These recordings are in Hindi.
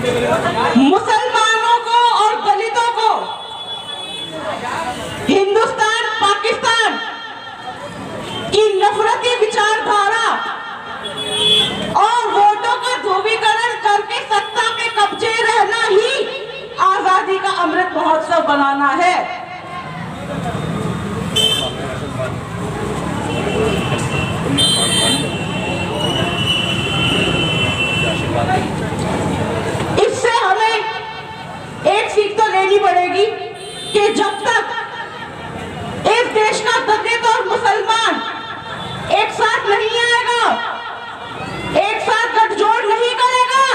मुसलमानों को और दलितों को हिंदुस्तान पाकिस्तान की नफरती विचारधारा और वोटों का ध्रुवीकरण करके सत्ता के कब्जे रहना ही आजादी का अमृत महोत्सव बनाना है। इससे हमें एक सीख तो लेनी पड़ेगी कि जब तक इस देश का दलित और मुसलमान एक साथ नहीं आएगा, एक साथ गठजोड़ नहीं करेगा,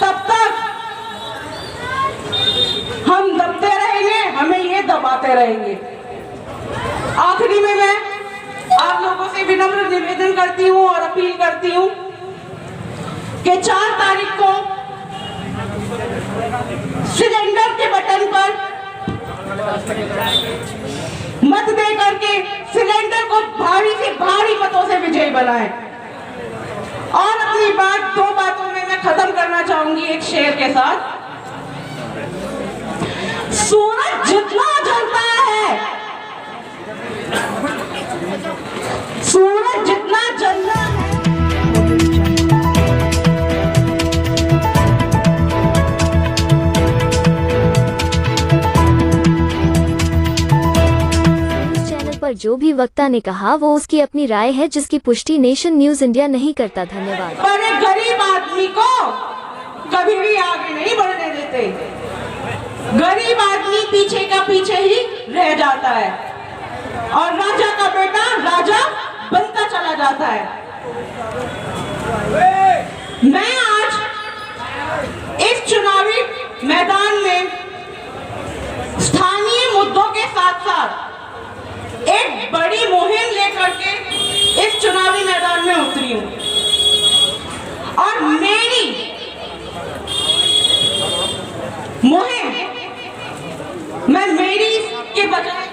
तब तक हम दबते रहेंगे, हमें ये दबाते रहेंगे। आखिरी में मैं आप लोगों से विनम्र निवेदन करती हूँ और अपील करती हूँ कि 4 तारीख को सिलेंडर के बटन पर मत दे करके सिलेंडर को भारी से भारी मतों से विजयी बनाएं। और अपनी बात 2 बातों में मैं खत्म करना चाहूंगी एक शेर के साथ। सूरज जितना जलता है, सूरज जितना जलना है, पर जो भी वक्ता ने कहा वो उसकी अपनी राय है जिसकी पुष्टि नेशन न्यूज इंडिया नहीं करता। धन्यवाद। पर एक गरीब आदमी को कभी भी आगे नहीं बढ़ने देते। गरीब आदमी पीछे का पीछे ही रह जाता है और राजा का बेटा राजा बनता चला जाता है। मैं आज इस चुनावी मैदान में स्थानीय मुद्दों के साथ साथ एक बड़ी मुहिम लेकर के इस चुनावी मैदान में उतरी हूं और मेरी मुहिम मैं मेरी के बजाय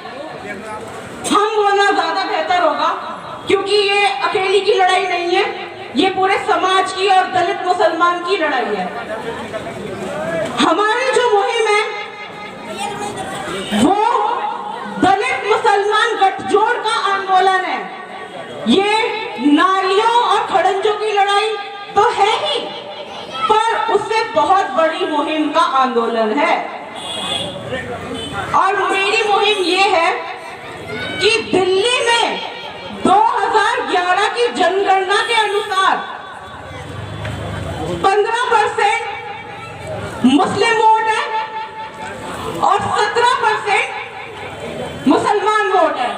हम बोलना ज्यादा बेहतर होगा, क्योंकि ये अकेली की लड़ाई नहीं है, ये पूरे समाज की और दलित मुसलमान की लड़ाई है। हमारी जो मुहिम है वो दलित मुसलमान गठजोड़ का आंदोलन है। ये नालियों और खड़ंजों की लड़ाई तो है ही, पर उससे बहुत बड़ी मुहिम का आंदोलन है। और मेरी मुहिम ये है कि दिल्ली में 2011 की जनगणना के अनुसार 15% मुस्लिम वोट है और 17% मुसलमान वोट है,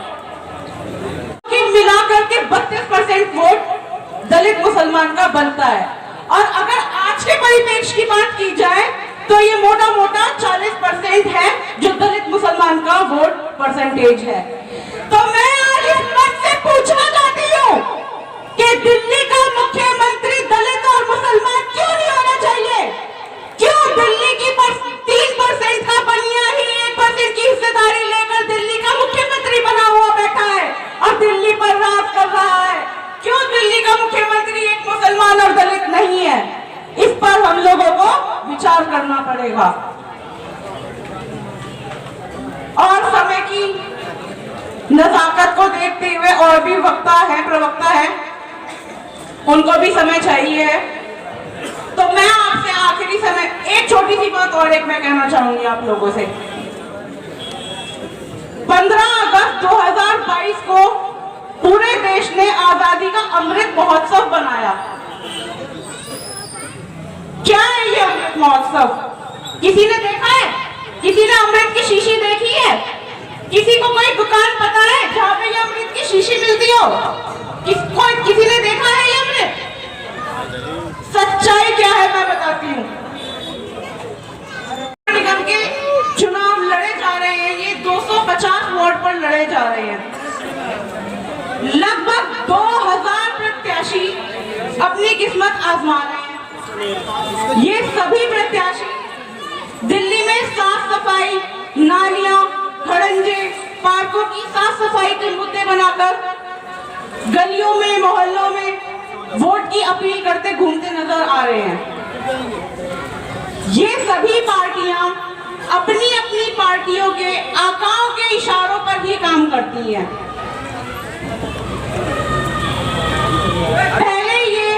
कि मिलाकर के 32% वोट दलित मुसलमान का बनता है। और अगर आज के परिप्रेक्ष्य की बात की जाए तो ये मोटा मोटा 40% है जो दलित मुसलमान का वोट परसेंटेज है। तो मैं आज इस मंच से पूछना चाहती हूँ कि दिल्ली का मुख्यमंत्री दलित और मुसलमान क्यों नहीं होना चाहिए? क्यों दिल्ली की 3% का बनिया ही 1% की हिस्सेदारी लेकर दिल्ली का मुख्यमंत्री बना हुआ बैठा है और दिल्ली पर राज कर रहा है? क्यों दिल्ली का मुख्यमंत्री एक मुसलमान और दलित नहीं है? इस पर हम लोगों को विचार करना पड़ेगा। और समय की नजाकत को देखते हुए और भी वक्ता है, प्रवक्ता है, उनको भी समय चाहिए है, तो मैं आपसे आखिरी समय एक छोटी सी बात और एक मैं कहना चाहूंगी आप लोगों से। 15 अगस्त 2022 को पूरे देश ने आजादी का अमृत महोत्सव बनाया। क्या है ये अमृत महोत्सव? किसी ने देखा है? किसी ने अमृत की शीशी देखी है? किसी को कोई दुकान पता है जहाँ पे ये अमृत की शीशी मिलती हो? किसी ने देखा है ये अमृत? सच्चाई क्या है मैं बताती हूँ। निगम के चुनाव लड़े जा रहे हैं, ये 250 वोट पर लड़े जा रहे हैं। लगभग 2000 प्रत्याशी अपनी किस्मत आजमा रहे हैं। ये सभी प्रत्याशी दिल्ली में साफ सफाई, नालियां, खड़ंजे, पार्कों की साफ सफाई के मुद्दे बनाकर गलियों में, मोहल्लों में वोट की अपील करते घूमते नजर आ रहे हैं। ये सभी पार्टियां अपनी अपनी पार्टियों के आकाओं के इशारों पर ही काम करती हैं। पहले ये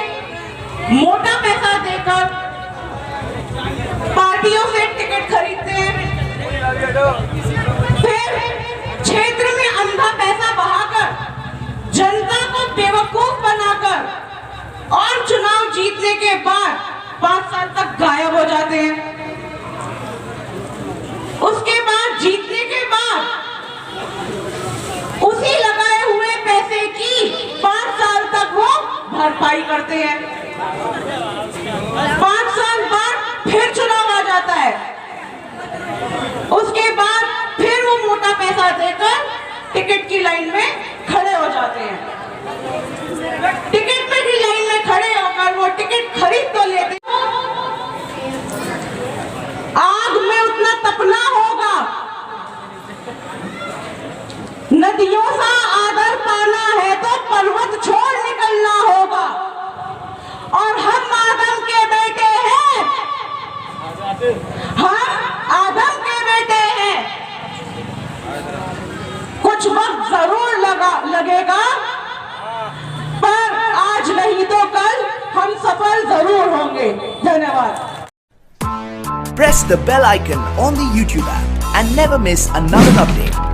मोटा पैसा देकर पार्टियों से टिकट खरीदते हैं, फिर क्षेत्र में अंधा पैसा बहाकर जनता को बेवकूफ बनाकर और चुनाव जीतने के बाद 5 साल तक गायब हो जाते हैं। उसके बाद जीतने के बाद उसी लगाए हुए पैसे की 5 साल तक वो भरपाई करते हैं। 5 साल बाद फिर चुनाव आ जाता है, उसके बाद फिर वो मोटा पैसा देकर टिकट की लाइन में खड़े हो जाते हैं। टिकट पे की लाइन में खड़े होकर वो टिकट खरीद तो लेते, आग में उतना तपना होगा, नदियों सा आदर पाना है तो पर्वत छोड़ निकलना होगा। और हम आदम के बेटे हैं, हम आदम के बेटे हैं। कुछ वक्त जरूर लगेगा, पर आज नहीं तो कल हम सफल जरूर होंगे। धन्यवाद। Press the bell icon on the YouTube app and never miss another update.